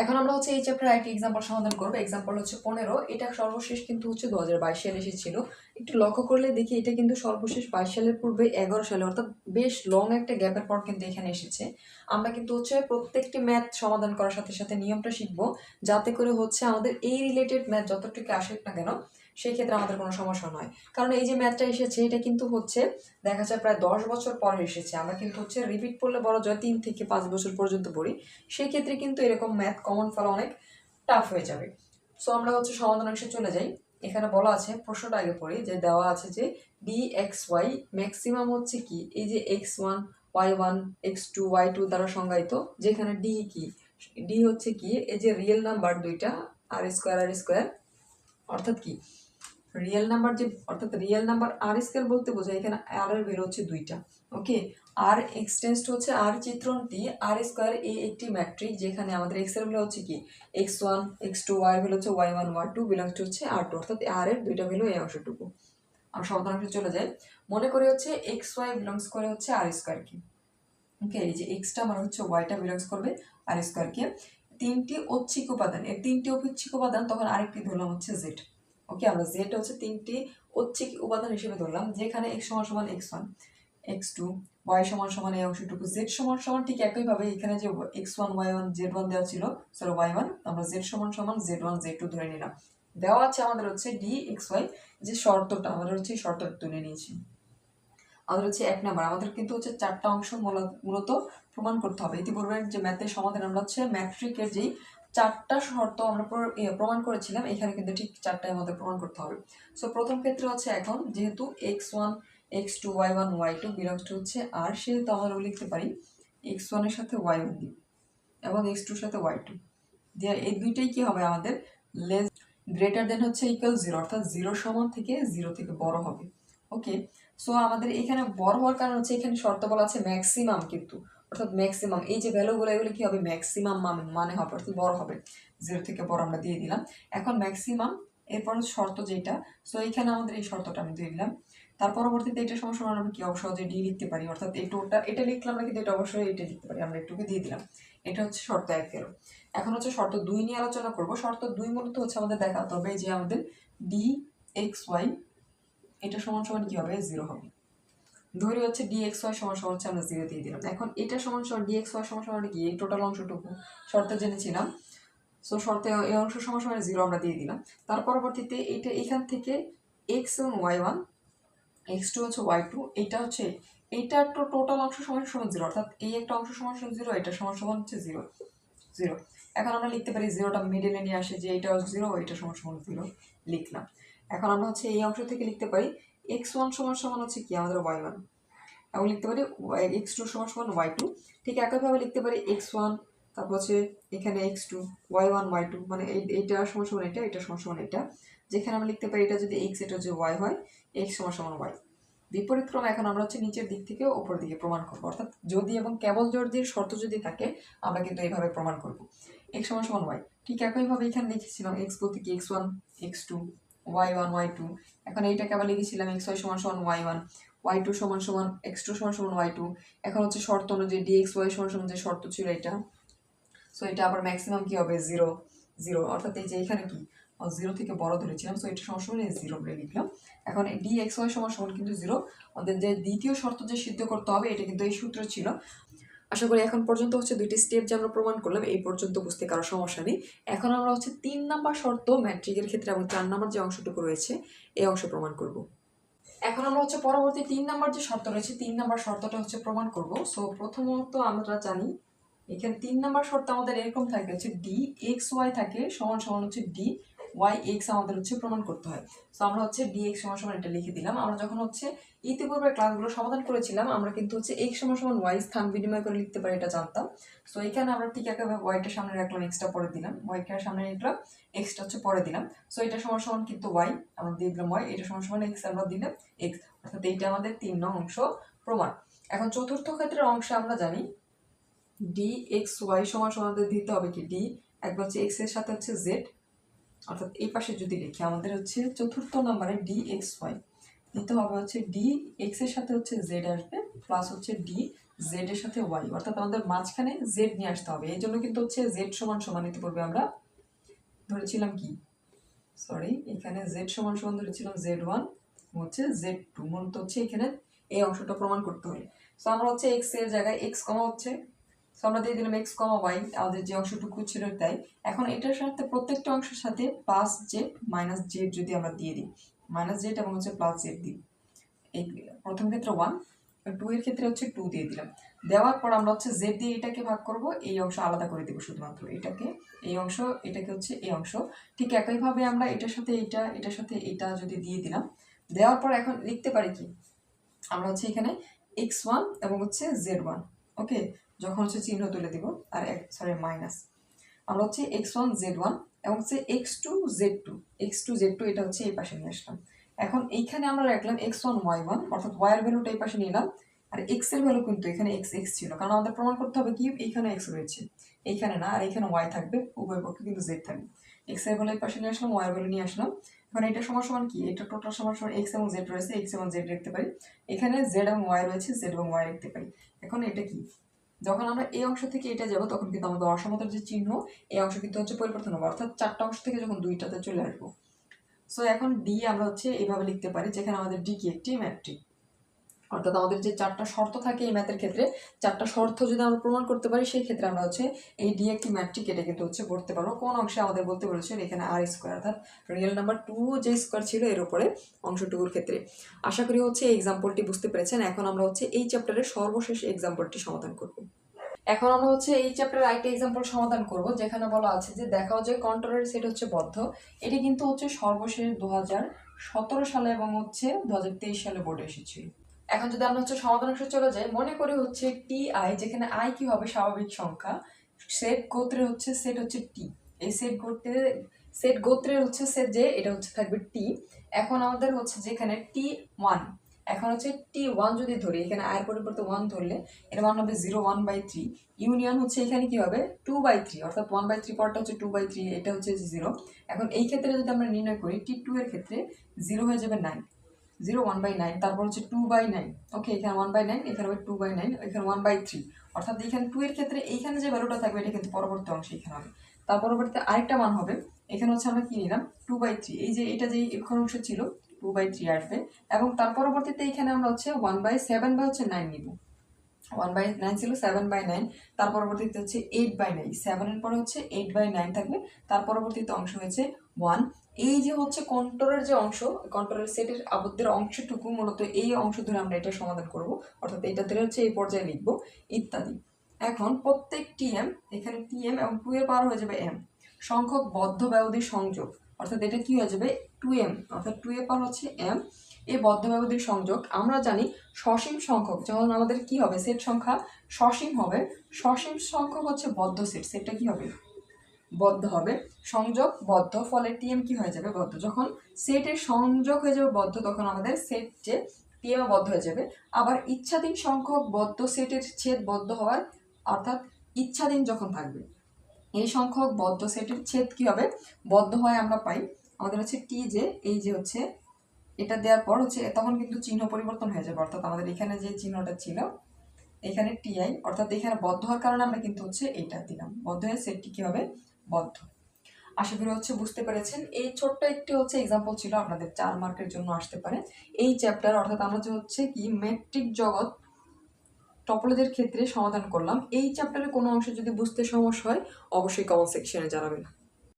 এখন আমরা হচ্ছে এই চ্যাপ্টার একটি এক্সাম্পল সমাধান করবো। এক্সাম্পল হচ্ছে 15। এটা সর্বশেষ কিন্তু হচ্ছে 2022 সালে এসেছিল। একটু লক্ষ্য করলে দেখি এটা কিন্তু সর্বশেষ 22 সালের পূর্বে 11 সালে, অর্থাৎ বেশ লং একটা গ্যাপের পর কিন্তু এখানে এসেছে। আমরা কিন্তু হচ্ছে প্রত্যেকটি ম্যাথ সমাধান করার সাথে সাথে নিয়মটা শিখবো, যাতে করে হচ্ছে আমাদের এই রিলেটেড ম্যাথ যতটুকু আসুক না কেন সেই ক্ষেত্রে আমাদের কোনো সমস্যা নয়। কারণ এই যে ম্যাথটা এসেছে এটা কিন্তু হচ্ছে দেখা যায় প্রায় 10 বছর পরে এসেছে। আমরা কিন্তু হচ্ছে রিপিট পড়লে বড় জয় 3 থেকে 5 বছর পর্যন্ত পড়ি, সেই ক্ষেত্রে কিন্তু এরকম ম্যাথ কমন ফেলা অনেক টাফ হয়ে যাবে। সো আমরা হচ্ছে সমাধান অংশে চলে যাই। এখানে বলা আছে, প্রশ্নটা আগে পড়ি, যে দেওয়া আছে যে ডি এক্স ওয়াই ম্যাক্সিমাম হচ্ছে কি, এই যে x1 y1 x2 y2 দ্বারা সংজ্ঞায়িত, যেখানে ডি কি, ডি হচ্ছে কি এই যে রিয়েল নাম্বার দুইটা আর স্কোয়ার, অর্থাৎ কি রিয়েল নাম্বার, যে অর্থাৎ রিয়েল নাম্বার আর স্কয়ার বলতে বোঝায় এখানে আর এর ভ্যালু হচ্ছে দুইটা। ওকে, আর এক্সটেন্সড হচ্ছে আর চিত্রণটি আর স্কয়ার এই একটি ম্যাট্রিক্স, যেখানে আমাদের এক্স এর ভ্যালু হচ্ছে কি x1 x2, y এর ভ্যালু হচ্ছে y1 y2 বিলংস টু হচ্ছে r2, অর্থাৎ আর এর দুইটা ভ্যালু এই অংশটুকু। আমরা সমাধান অংশে চলে যাই। মনে করি হচ্ছে এক্স ওয়াই বিলংস করে হচ্ছে আর স্কয়ার কে। ওকে, এই যে এক্সটা মানে হচ্ছে ওয়াইটা বিলংস করবে আর স্কয়ার কে। তিনটি ঐচ্ছিক উপাদান, এই তিনটি ঐচ্ছিক উপাদান, তখন আরেকটি ধরলাম হচ্ছে জেড। ওকে, আমরা জেড হচ্ছে তিনটি ঐচ্ছিক উপাদান হিসেবে ধরলাম, যেখানে x সমান সমান x1 x2 y সমান সমান এই অংশটুকু, z সমান সমান ঠিক একইভাবে এখানে যে x1 y1 z1 দেওয়া ছিল, সরি y1, আমরা z সমান সমান z1 z2 ধরে নিলাম। দেওয়া আছে আমাদের হচ্ছে dxy, যে শর্তটা আমাদের হচ্ছে শর্তটা তুলে নিয়েছি। আমাদের হচ্ছে 1 নাম্বার, আমাদের কিন্তু হচ্ছে 4টা অংশ মূলত প্রমাণ করতে হবে। ইতিপূর্বে যে ম্যাথের সমাধান আমরা হচ্ছে ম্যাট্রিকের যেই 4টা শর্ত আমরা প্রমাণ করেছিলাম, এখানে কিন্তু ঠিক 4টাই আমাদের প্রমাণ করতে হবে। সো প্রথম ক্ষেত্রে হচ্ছে এখন যেহেতু x1 x2 y1 y2 belongs to হচ্ছে আর, সেহেতু আমরা লিখতে পারি x1 এর সাথে y1 দিব এবং x2 এর সাথে y2 দিয়ে, এই দুইটাই কি হবে আমাদের লেস গ্রেটার দেন হচ্ছে ইকুয়াল 0, অর্থাৎ 0 সমান থেকে 0 থেকে বড় হবে। ওকে, সো আমাদের এখানে বড় হওয়ার কারণ হচ্ছে এখানে শর্ত বলা আছে ম্যাক্সিমাম, কিন্তু অর্থাৎ ম্যাক্সিমাম এই যে ভ্যালুগুলো এগুলো কি হবে ম্যাক্সিমাম মানে হবে, অর্থাৎ বড় হবে, 0 থেকে বড় আমরা দিয়ে দিলাম। এখন ম্যাক্সিমাম এরপর শর্ত যেটা, সো এখানে আমাদের এই শর্তটা আমি দিয়ে দিলাম। তার পরবর্তীতে এটা সমস্যা আমরা কি সহজে ডি লিখতে পারি, অর্থাৎ এই টোটা এটা লিখলাম না, কিন্তু এটা অবশ্যই এটা লিখতে পারি, আমরা একটুকে দিয়ে দিলাম। এটা হচ্ছে শর্ত 1 গেল। এখন হচ্ছে শর্ত 2 নিয়ে আলোচনা করব। শর্ত 2 মূলত হচ্ছে আমাদের দেখাতে হবে যে আমাদের ডি এক্স ওয়াই এটা সমান সমান কি হবে 0 হবে। ধরি হচ্ছে dxy সমান সমান হচ্ছে আমরা 0 দিয়ে দিলাম। এখন এটা সমান সমান dxy সমান সমান কি এই টোটাল অংশটুকু শর্তে জেনেছিলাম, সো শর্তে এই অংশ সমান সমান 0 আমরা দিয়ে দিলাম। তার পরবর্তীতে এটা এখান থেকে x এবং y1 x2 হচ্ছে y2, এটা হচ্ছে এইটা তো টোটাল অংশ সমান সমান 0, অর্থাৎ এই একটা অংশ সমান সমান 0, এটা সমান সমান হচ্ছে 0 0। এখন আমরা লিখতে পারি 0টা মিডলে নিয়ে আসে, যে এটা 0 এটা সমান সমান 0 লিখলাম। এখন আমরা হচ্ছে এই অংশ থেকে লিখতে পারি x1 সমান সমান হচ্ছে কি আমাদের y1, এবং লিখতে পারি x2 সমান সমান y2। ঠিক একইভাবে লিখতে পারি x1, তারপর হচ্ছে এখানে x2 y1 y2, মানে এইটা সমান সমান এটা, এটা সমান সমান এটা, যেখানে আমরা লিখতে পারি এটা যদি x এটা যদি y হয়, x সমান সমান y। বিপরীত ক্রমে এখন আমরা হচ্ছে নিচের দিক থেকে উপর দিকে প্রমাণ করবো, অর্থাৎ যদি এবং কেবল জোড়দের শর্ত যদি থাকে আমরা কিন্তু এইভাবে প্রমাণ করব। x সমান সমান y, ঠিক একইভাবে এখানে লিখেছিলাম x বলতে কি x1 x2 y1 y2, এখন এইটাকে আবার লিখেছিলাম xy সমান সমান y1 y2 সমান সমান x2 সমান সমান y2। এখন হচ্ছে শর্ত অনুযায়ী dxy সমান সমান যে শর্ত ছিল এটা, সো এটা আবার ম্যাক্সিমাম কি হবে 0 0, অর্থাৎ এই যে এখানে কি 0 থেকে বড় ধরেছিলাম, সো এটা সমান সমান 0 বলে লিখলাম। এখন dxy সমান সমান কিন্তু 0, আমাদের যে দ্বিতীয় শর্ত যে সিদ্ধ করতে হবে এটা কিন্তু এই সূত্র ছিল। আশা করি এখন পর্যন্ত হচ্ছে দুইটি স্টেপ যে আমরা প্রমাণ করলাম এই পর্যন্ত বুঝতে কারো সমস্যা নেই। এখন আমরা হচ্ছে 3 নাম্বার শর্ত ম্যাট্রিকের ক্ষেত্রে এবং 4 নাম্বার যে অংশটুকু রয়েছে এই অংশ প্রমাণ করব। এখন আমরা হচ্ছে পরবর্তী 3 নাম্বার যে শর্ত রয়েছে 3 নাম্বার শর্তটা হচ্ছে প্রমাণ করব। সো প্রথমত আমরা জানি এখানে 3 নাম্বার শর্ত আমাদের এরকম থাকে হচ্ছে ডি এক্স ওয়াই থাকে সমান সমান হচ্ছে ডি ওয়াই এক্স আমাদের হচ্ছে প্রমাণ করতে হয়। সো আমরা হচ্ছে ডি এক্স সমান সমান এটা লিখে দিলাম। আমরা যখন হচ্ছে ইতিপূর্বে ক্লাসগুলো সমাধান করেছিলাম আমরা কিন্তু হচ্ছে এক্স সমান সমান ওয়াই স্থান বিনিময় করে লিখতে পারি, এটা জানতাম। সো এখানে আমরা ঠিক একইভাবে ওয়াইটা সামনে রাখলাম, এক্সটা পরে দিলাম, ওয়াইটা সামনে রাখলাম, এক্সটা হচ্ছে পরে দিলাম। সো এটা সমান সমান কিন্তু ওয়াই, আমরা দিয়ে দিলাম ওয়াই, এটা সমান সমান এক্স আমরা দিলাম এক্স, অর্থাৎ এইটা আমাদের 3 নং অংশ প্রমাণ। এখন চতুর্থ ক্ষেত্রের অংশে আমরা জানি ডি এক্স ওয়াই সমান সমান দিতে হবে কি ডি একবার হচ্ছে এক্স এর সাথে হচ্ছে জেড, অর্থাৎ এই পাশে যদি লিখি আমাদের হচ্ছে চতুর্থ নম্বরে ডি এক্স ওয়াই দিতে হবে হচ্ছে ডি এক্স এর সাথে হচ্ছে জেড আসবে প্লাস হচ্ছে ডি জেড এর সাথে ওয়াই, অর্থাৎ আমাদের মাঝখানে জেড নিয়ে আসতে হবে। এই জন্য কিন্তু হচ্ছে জেড সমান সমান ইতিপূর্বে আমরা ধরেছিলাম কি, সরি, এখানে জেড সমান সমান ধরেছিলাম Z1 হচ্ছে Z2, মূলত হচ্ছে এখানে এই অংশটা প্রমাণ করতে হবে। সো আমরা হচ্ছে এক্স এর জায়গায় এক্স কমা হচ্ছে, সো আমরা দিয়ে দিলাম এক্স কমা ওয়াই, আমাদের যে অংশটুকু ছিল তাই। এখন এটার সাথে প্রত্যেকটা অংশের সাথে প্লাস জেড মাইনাস জেড যদি আমরা দিয়ে দিই, মাইনাস জেড এবং হচ্ছে প্লাস জেড দিই, এই প্রথম ক্ষেত্রে 1, 2 এর ক্ষেত্রে হচ্ছে 2 দিয়ে দিলাম। দেওয়ার পর আমরা হচ্ছে জেড দিয়ে এটাকে ভাগ করব, এই অংশ আলাদা করে দেবো শুধুমাত্র, এটাকে এই অংশ, এটাকে হচ্ছে এই অংশ। ঠিক একইভাবে আমরা এটার সাথে এইটা, এটার সাথে এটা যদি দিয়ে দিলাম, দেওয়ার পর এখন লিখতে পারি কি, আমরা হচ্ছে এখানে x1 এবং হচ্ছে z1, ওকে, যখন হচ্ছে চিহ্ন তুলে দিব, আর সরি মাইনাস, আমরা হচ্ছে x1 z1 এবং হচ্ছে x2 z2, x2 z2 এটা হচ্ছে এই পাশে নিয়ে আসলাম। এখন এইখানে আমরা রাখলাম x1 y1, অর্থাৎ y এর ভ্যালুটা এই পাশে নিলাম, আর x এর ভ্যালু কিন্তু এখানে x ছিল, কারণ আমাদের প্রমাণ করতে হবে কি এইখানে x রয়েছে, এইখানে না, আর এখানে y থাকবে, উভয় পক্ষে কিন্তু z থাকবে। x এর ভ্যালু এই পাশে নিয়ে আসলাম, y এর ভ্যালু নিয়ে আসলাম। এখন এটা সমান সমান কি, এটা টোটাল সমান সমান x এবং z রয়েছে, x এবং z লিখতে পারি, এখানে z এবং y রয়েছে, z এবং y লিখতে পারি। এখন এটা কি, যখন আমরা এই অংশ থেকে এটা যাব তখন কিন্তু আমাদের অসমতার যে চিহ্ন, এই অংশ কিন্তু হচ্ছে পরিবর্তন হবে, অর্থাৎ চারটা অংশ থেকে যখন দুইটাতে চলে আসবো। সো এখন ডি আমরা হচ্ছে এইভাবে লিখতে পারি, যেখানে আমাদের ডি কি একটি ম্যাট্রিক, অর্থাৎ আমাদের যে চারটা শর্ত থাকে এই ম্যাথের ক্ষেত্রে, চারটা শর্ত যদি আমরা প্রমাণ করতে পারি সেই ক্ষেত্রে আমরা হচ্ছে এই ডি একটি ম্যাট্রিক, এটা কিন্তু হচ্ছে করতে পারবো। কোন অংশে আমাদের বলতে বলেছে এখানে আর স্কোয়ার, অর্থাৎ রিয়েল নাম্বার 2 যে স্কোয়ার ছিল এর উপরে অংশটুকুর ক্ষেত্রে। আশা করি হচ্ছে এই এক্সাম্পলটি বুঝতে পেরেছেন। এখন আমরা হচ্ছে এই চ্যাপ্টারের সর্বশেষ এক্সাম্পলটি সমাধান করব। এখন আমরা হচ্ছে এই চ্যাপ্টারের আরেকটা এক্সাম্পল সমাধান করব, যেখানে বলা আছে যে দেখাও যে কন্ট্রোলের সেট হচ্ছে বদ্ধ। এটি কিন্তু হচ্ছে সর্বশেষ 2017 সালে এবং হচ্ছে 2023 সালে বোর্ডে এসেছিল। এখন যদি আমরা হচ্ছে সমাধান অংশে চলে যাই, মনে করি হচ্ছে টি আই, যেখানে আই কি হবে স্বাভাবিক সংখ্যা, সেট গোত্রের হচ্ছে সেট হচ্ছে টি, এই সেট গোত্রের হচ্ছে সেট যে এটা হচ্ছে থাকবে টি। এখন আমাদের হচ্ছে যেখানে টি ওয়ান, এখন হচ্ছে টি ওয়ান যদি ধরি, এখানে আয়ের পরিবর্তে 1 ধরলে এর মান হবে 0 1/3, ইউনিয়ন হচ্ছে এখানে কি হবে 2/3, অর্থাৎ 1/3 পরটা হচ্ছে 2/3, এটা হচ্ছে 0। এখন এই ক্ষেত্রে যদি আমরা নির্ণয় করি, টি টু এর ক্ষেত্রে 0 হয়ে যাবে 9, 1/9, তারপর হচ্ছে 2/9, ওকে, এখানে 1/9, এখানে হবে 2/9, এখানে 1/3, অর্থাৎ এখানে 2 এর ক্ষেত্রে এইখানে যে ভ্যালুটা থাকবে এটা কিন্তু পরবর্তী অংশে এখানে হবে। তার পরবর্তীতে আরেকটা মান হবে, এখানে হচ্ছে আমরা কি নিলাম 2/3, এই যে এটা যে এখানে অংশ ছিল 2/3 আসবে, এবং তার পরবর্তীতে এখানে আমরা হচ্ছে 1/7 বা হচ্ছে 9 নিব। 1/9 ছিল, 7/9, তার পরবর্তীতে হচ্ছে 8/9, 7 এর পরে হচ্ছে 8/9 থাকবে, তার পরবর্তীতে অংশ হয়েছে 1। এই যে হচ্ছে কন্ট্রোলের যে অংশ, কন্ট্রোলের সেটের আবদ্ধের অংশটুকু মূলত এই অংশ ধরে আমরা এটা সমাধান করব, অর্থাৎ এটা ধরে হচ্ছে এই পর্যায়ে লিখব ইত্যাদি। এখন প্রত্যেক টিএম, এখানে টিএম এবং 2 এর পাওয়ার হয়ে যাবে এম সংখ্যক বদ্ধ ব্যবধির সংযোগ, অর্থাৎ এটা কি হয়ে যাবে 2m, অর্থাৎ 2 এর পাওয়ার হচ্ছে m, এই বদ্ধ ব্যবধির সংযোগ। আমরা জানি সসীম সংখ্যক যখন আমাদের কি হবে সেট সংখ্যা সসীম হবে, সসীম সংখ্যক হচ্ছে বদ্ধ সেট, সেটটা কি হবে বদ্ধ হবে, সংযোগ বদ্ধ, ফলে টিএম কি হয়ে যাবে বদ্ধ। যখন সেটের সংযোগ হয়ে যাবে বদ্ধ তখন আমাদের সেট যে টিএম বদ্ধ হয়ে যাবে। আবার ইচ্ছাধীন সংখ্যক বদ্ধ সেটের ছেদ বদ্ধ হওয়ার, অর্থাৎ ইচ্ছাধীন যখন থাকবে এই সংখ্যক বদ্ধ সেটের ছেদ কি হবে বদ্ধ হয়, আমরা পাই আমাদের হচ্ছে টি, যে এই যে হচ্ছে এটা দেওয়ার পর হচ্ছে তখন কিন্তু চিহ্ন পরিবর্তন হয়ে যাবে, অর্থাৎ আমাদের এখানে যে চিহ্নটা ছিল এখানে টিআই, অর্থাৎ এখানে বদ্ধ হওয়ার কারণে আমরা কিন্তু হচ্ছে এইটা দিলাম, বদ্ধ হয়ে সেটটি কি হবে বদ্ধ। আশা করি হচ্ছে বুঝতে পেরেছেন। এই ছোট্ট একটি হচ্ছে এক্সাম্পল ছিল, আপনাদের 4 মার্কের জন্য আসতে পারে এই চ্যাপ্টার, অর্থাৎ আমরা যে হচ্ছে কি মেট্রিক জগৎ টপোলজির ক্ষেত্রে সমাধান করলাম। এই চ্যাপ্টারের কোনো অংশ যদি বুঝতে সমস্যা হয় অবশ্যই কমেন্ট সেকশনে জানাবেন।